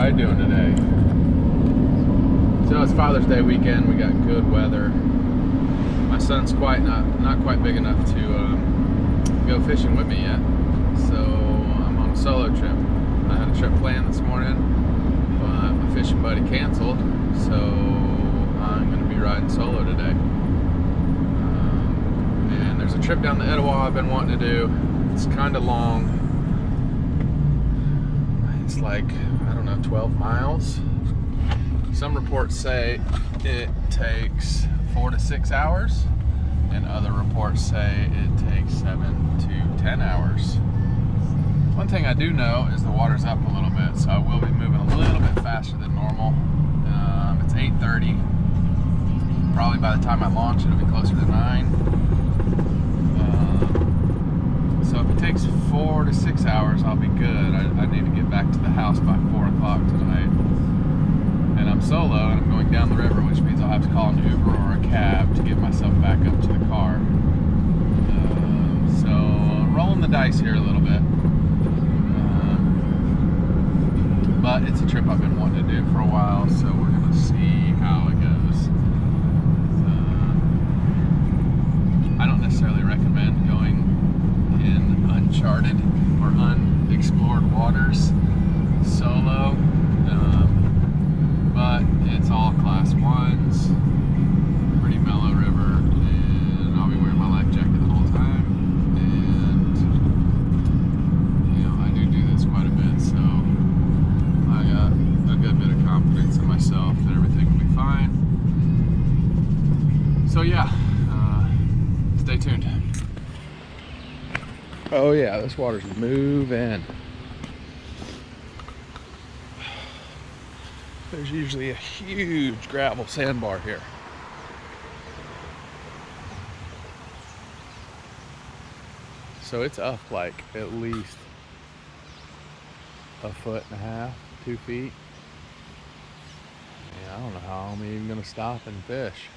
everybody doing today? So it's Father's Day weekend. We got good weather. My son's not quite big enough to go fishing with me yet, so I'm on a solo trip. I had a trip planned this morning, but my fishing buddy canceled, so I'm going to be riding solo today. And there's a trip down the Etowah I've been wanting to do. It's kind of long. It's like, I don't know, 12 miles. Some reports say it takes 4 to 6 hours, and other reports say it takes 7 to 10 hours. One thing I do know is the water's up a little bit, so I will be moving a little bit faster than normal. It's 8:30. Probably by the time I launch, it'll be closer to 9. So if it takes 4 to 6 hours, I'll be good. I need to get back to the house by 4 o'clock tonight. And I'm solo, and I'm going down the river, which means I'll have to call an Uber or a cab to get myself back up to the car. So rolling the dice here a little bit. But it's a trip I've been wanting to do for a while, so we're going to see how it goes. I don't necessarily recommend going in uncharted or unexplored waters solo, but it's all class 1s, pretty mellow river, and I'll be wearing my life jacket the whole time, and I do this quite a bit, so I got a good bit of confidence in myself that everything will be fine. So yeah, stay tuned. Oh yeah, this water's moving. There's usually a huge gravel sandbar here. So it's up like at least 1.5 feet, 2 feet. Yeah, I don't know how I'm even gonna stop and fish.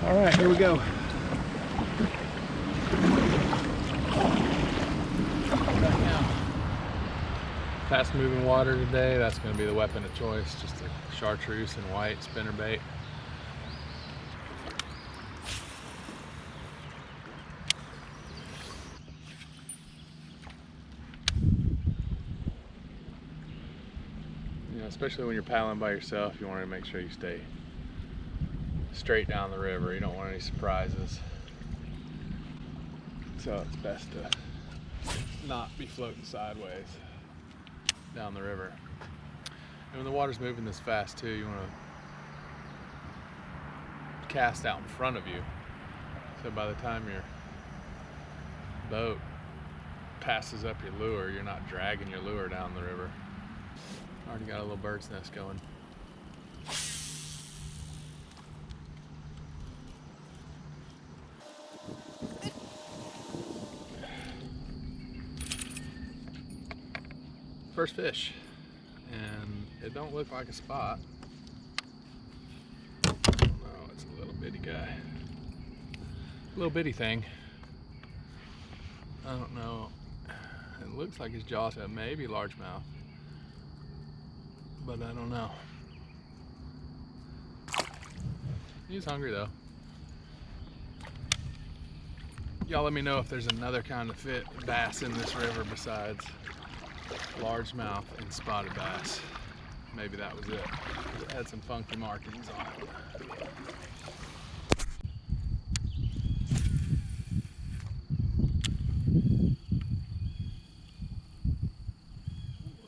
All right, here we go. Fast moving water today, that's going to be the weapon of choice, just a chartreuse and white spinnerbait. Especially when you're paddling by yourself, you want to make sure you stay straight down the river. You don't want any surprises. So it's best to not be floating sideways down the river. And when the water's moving this fast too, you want to cast out in front of you. So by the time your boat passes up your lure, you're not dragging your lure down the river. Already got a little bird's nest going. First fish, and it don't look like a spot. Oh, it's a little bitty guy. Little bitty thing. I don't know. It looks like his jaw's a maybe largemouth, but I don't know. He's hungry though. Y'all let me know if there's another kind of bass in this river besides largemouth and spotted bass. Maybe that was it. It had some funky markings on it.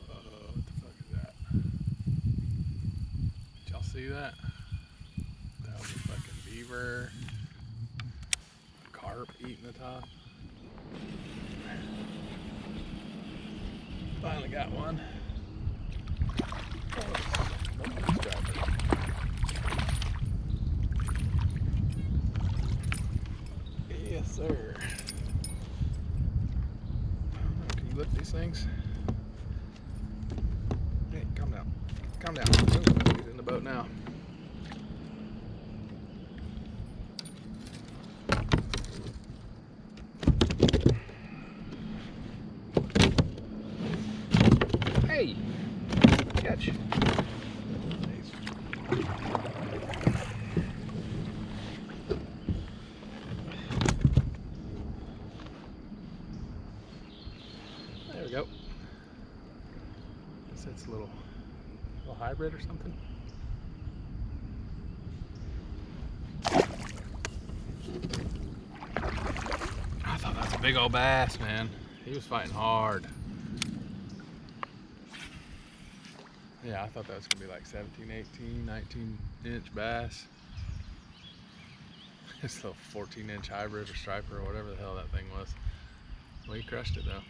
Whoa, what the fuck is that? Did y'all see that? That was a fucking beaver. beaver, carp eating the top. Finally got one. Yes, sir. Can you lift these things? Hey, calm down. Calm down. Oh, he's in the boat now. Hey, catch. There we go. Guess that's a little hybrid or something. I thought that was a big old bass, man. He was fighting hard. Yeah, I thought that was gonna be like 17, 18, 19-inch bass. This little 14-inch hybrid or striper or whatever the hell that thing was. Well, he crushed it though.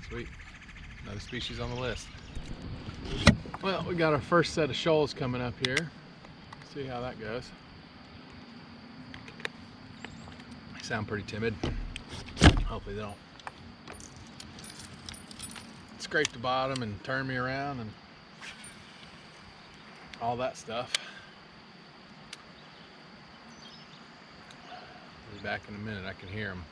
Sweet. Another species on the list. Well, we got our first set of shoals coming up here. See how that goes. They sound pretty timid. Hopefully they don't scrape the bottom and turn me around and all that stuff. I'll be back in a minute. I can hear them.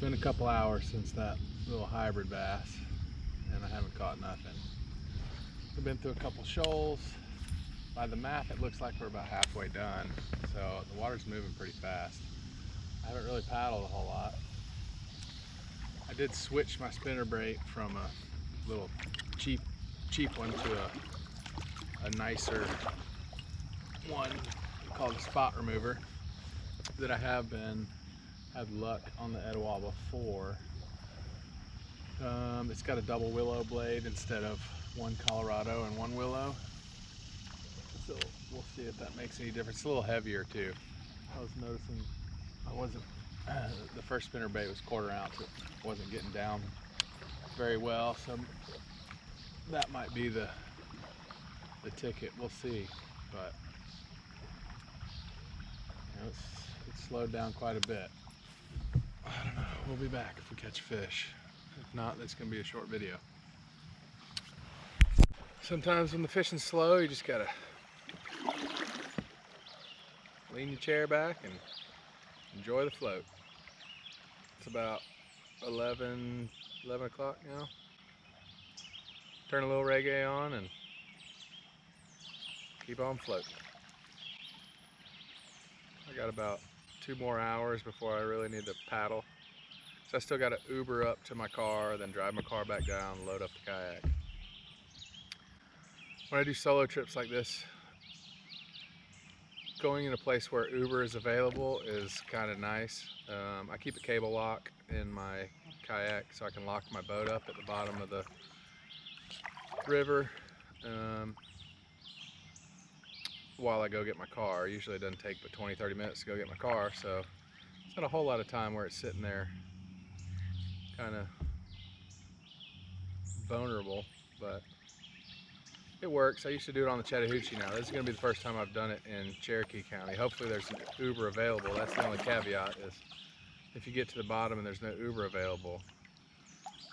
Been a couple hours since that little hybrid bass and I haven't caught nothing. We've been through a couple shoals. By the map it looks like we're about halfway done, so the water's moving pretty fast. I haven't really paddled a whole lot. I did switch my spinnerbait from a little cheap one to a nicer one called the Spot Remover that I have had luck on the Etowah before. It's got a double willow blade instead of one Colorado and one willow. So we'll see if that makes any difference. It's a little heavier too. I was noticing the first spinnerbait was 1/4 ounce. It wasn't getting down very well, so that might be the ticket. We'll see, but you know, it's slowed down quite a bit. I don't know. We'll be back if we catch fish. If not, that's going to be a short video. Sometimes when the fishing's slow, you just gotta lean your chair back and enjoy the float. It's about 11 o'clock now. Turn a little reggae on and keep on floating. I got about 2 more hours before I really need to paddle. So I still got to Uber up to my car, then drive my car back down, load up the kayak. When I do solo trips like this, going in a place where Uber is available is kind of nice. I keep a cable lock in my kayak so I can lock my boat up at the bottom of the river while I go get my car. Usually it doesn't take but 20-30 minutes to go get my car, so it's not a whole lot of time where it's sitting there kind of vulnerable, but it works. I used to do it on the Chattahoochee now. This is going to be the first time I've done it in Cherokee County. Hopefully there's an Uber available. That's the only caveat, is if you get to the bottom and there's no Uber available.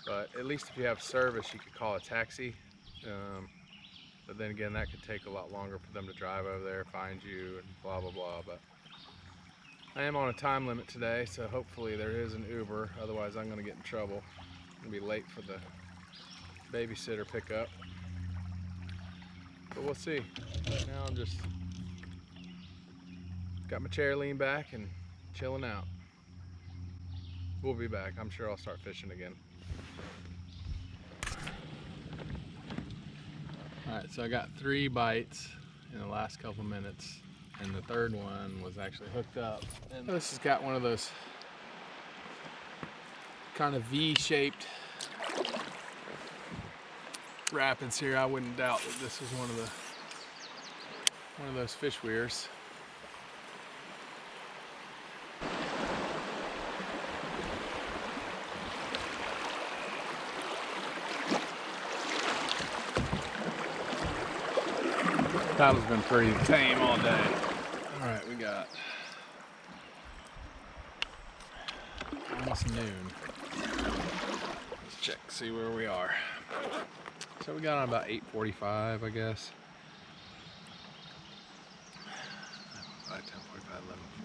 But at least if you have service, you could call a taxi. But then again, that could take a lot longer for them to drive over there, find you, and blah, blah, blah. But I am on a time limit today, so hopefully there is an Uber. Otherwise, I'm going to get in trouble. I'm going to be late for the babysitter pickup. but we'll see. Right now I'm just got my chair leaned back and chilling out. We'll be back. I'm sure I'll start fishing again. All right, so I got 3 bites in the last couple minutes, and the third one was actually hooked up. And this has got one of those kind of V-shaped rapids here. I wouldn't doubt that this is one of those fish weirs. Paddle's been pretty tame all day. All right, we got almost noon. Let's check, see where we are. So we got on about 8:45, I guess. 5, 10:45,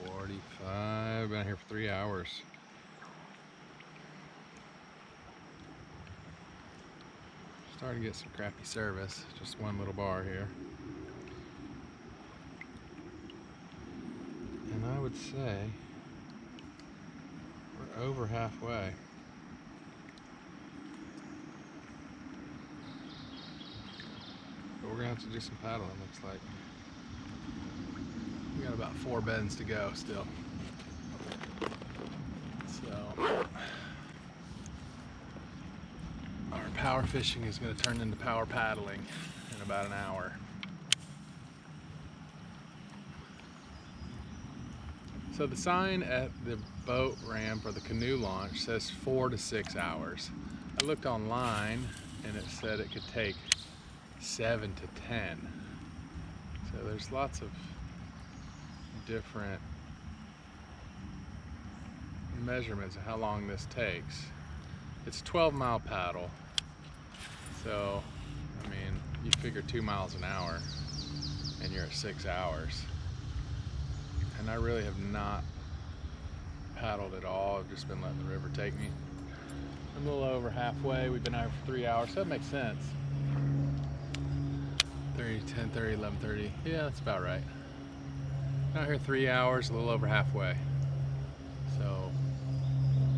11:45. Been here for 3 hours. Starting to get some crappy service. Just one little bar here. And I would say we're over halfway. But we're gonna have to do some paddling, looks like. We got about 4 bends to go still. So our power fishing is gonna turn into power paddling in about an hour. So the sign at the boat ramp or the canoe launch says 4 to 6 hours. I looked online and it said it could take 7 to 10. So there's lots of different measurements of how long this takes. It's a 12-mile paddle. So, I mean, you figure 2 miles an hour and you're at 6 hours. And I really have not paddled at all. I've just been letting the river take me. I'm a little over halfway. We've been out for 3 hours, so that makes sense. 10:30, 11:30. Yeah, that's about right. Been out here 3 hours, a little over halfway. So,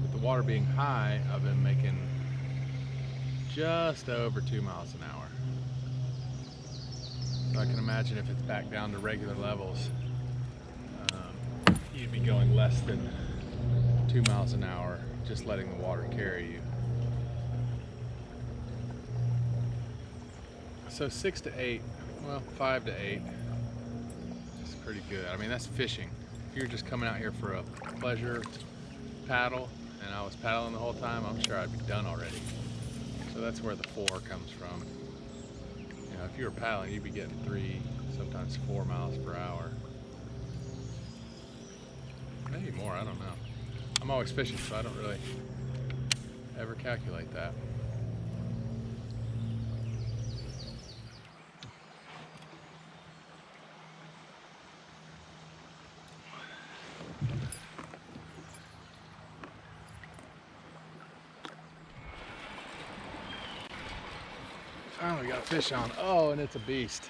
with the water being high, I've been making just over 2 miles an hour. So I can imagine if it's back down to regular levels, you'd be going less than 2 miles an hour, just letting the water carry you. So 6 to 8, well, 5 to 8 is pretty good. I mean, that's fishing. If you're just coming out here for a pleasure paddle, and I was paddling the whole time, I'm sure I'd be done already. So that's where the 4 comes from. You know, if you were paddling, you'd be getting 3, sometimes 4 miles per hour. Maybe more, I don't know. I'm always fishing, so I don't really ever calculate that. Finally got a fish on. Oh, and it's a beast.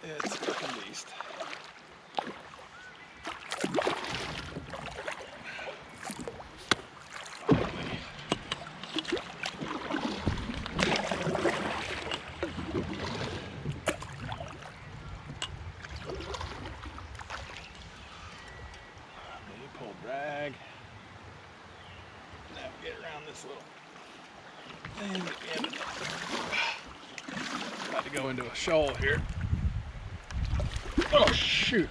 It's a fucking beast. Pull drag. Navigate around this little thing again. About to go into a shoal here. Oh shoot!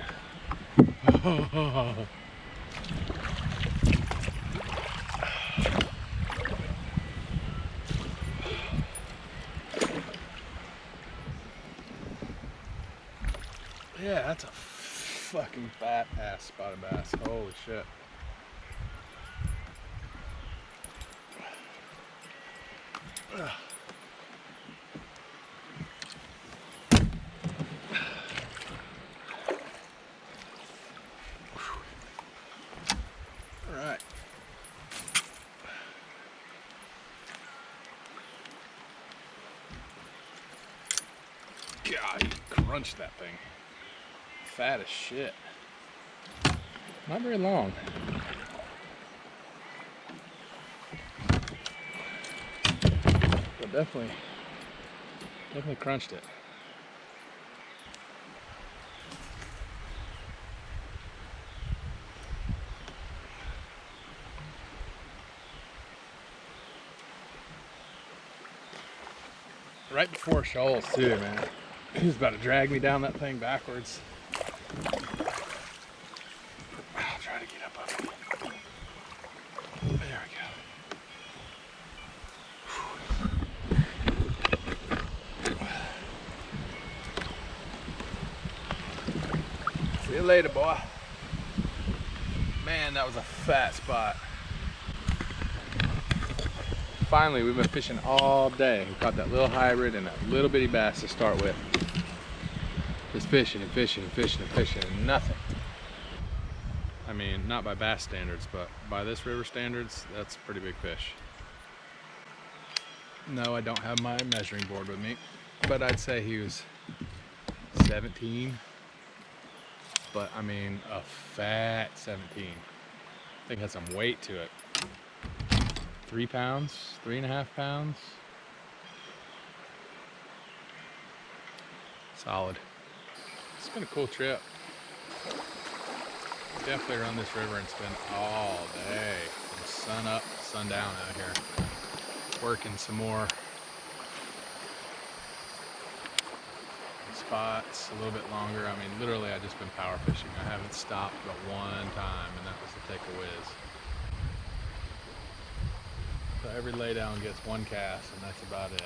Yeah, that's a fucking fat ass spotted bass. Holy shit. All right. God, you crunched that thing. Fat as shit. Not very long. But definitely crunched it. Right before shoals too, man. He was about to drag me down that thing backwards. I'll try to get up on it. There we go. See you later, boy. Man, that was a fat spot. Finally, we've been fishing all day. We caught that little hybrid and that little bitty bass to start with. Just fishing and fishing and fishing and fishing and nothing. I mean, not by bass standards, but by this river standards, that's a pretty big fish. No, I don't have my measuring board with me, but I'd say he was 17. But I mean, a fat 17. I think had some weight to it. 3 pounds, 3.5 pounds. Solid. It's been a cool trip. Definitely run this river and spend all day from sun up, sundown out here. Working some more spots a little bit longer. I mean, literally, I've just been power fishing. I haven't stopped but one time, and that was to take a whiz. So every laydown gets one cast, and that's about it.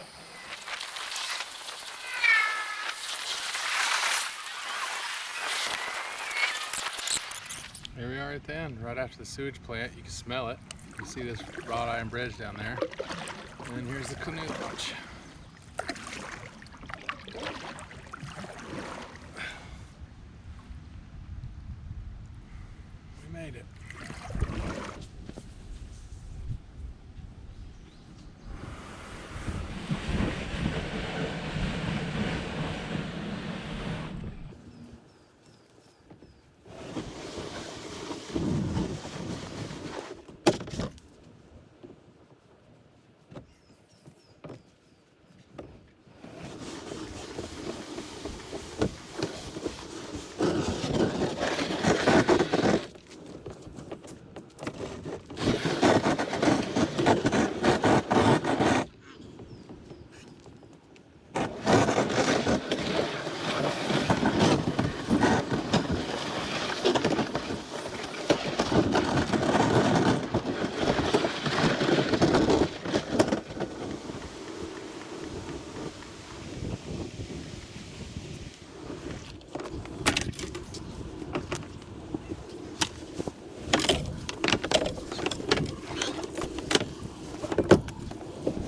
Here we are at the end, right after the sewage plant. You can smell it. You can see this wrought iron bridge down there. And then here's the canoe launch. We made it.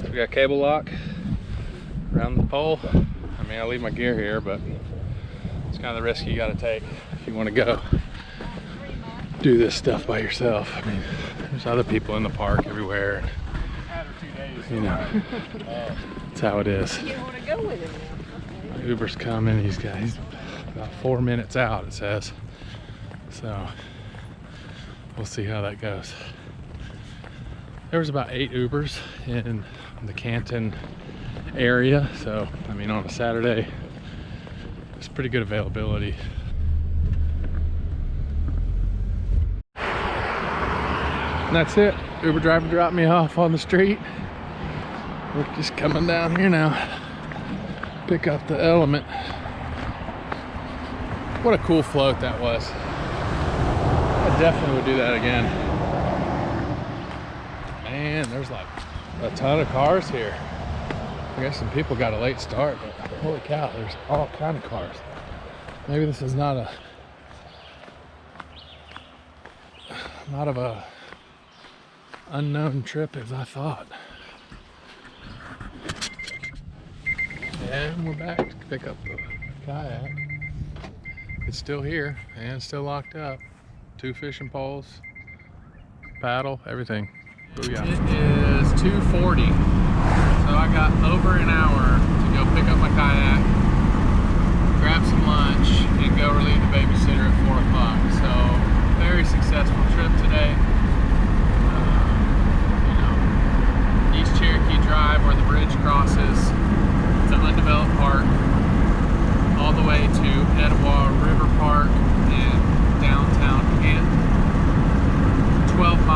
We got cable lock around the pole. I mean, I leave my gear here, but it's kind of the risk you got to take if you want to go do this stuff by yourself. I mean, there's other people in the park everywhere. You know, that's how it is. You want to go with him now? Uber's coming. He's about 4 minutes out, it says. So we'll see how that goes. There was about 8 Ubers in the Canton area, so I mean, on a Saturday it's pretty good availability. And that's it. Uber driver dropped me off on the street. We're just coming down here now, pick up the Element. What a cool float that was. I definitely would do that again. Man, there's like a ton of cars here. I guess some people got a late start, but holy cow, there's all kind of cars. Maybe this is not of a unknown trip as I thought. And we're back to pick up the kayak. It's still here and still locked up. 2 fishing poles, paddle, everything. Booyah. It is 2:40, so I got over an hour to go pick up my kayak grab some lunch, and go relieve the babysitter at 4 o'clock. So, very successful trip today. East Cherokee Drive, where the bridge crosses, it's an undeveloped park, all the way to Etowah River Park in downtown Canton. 12 miles.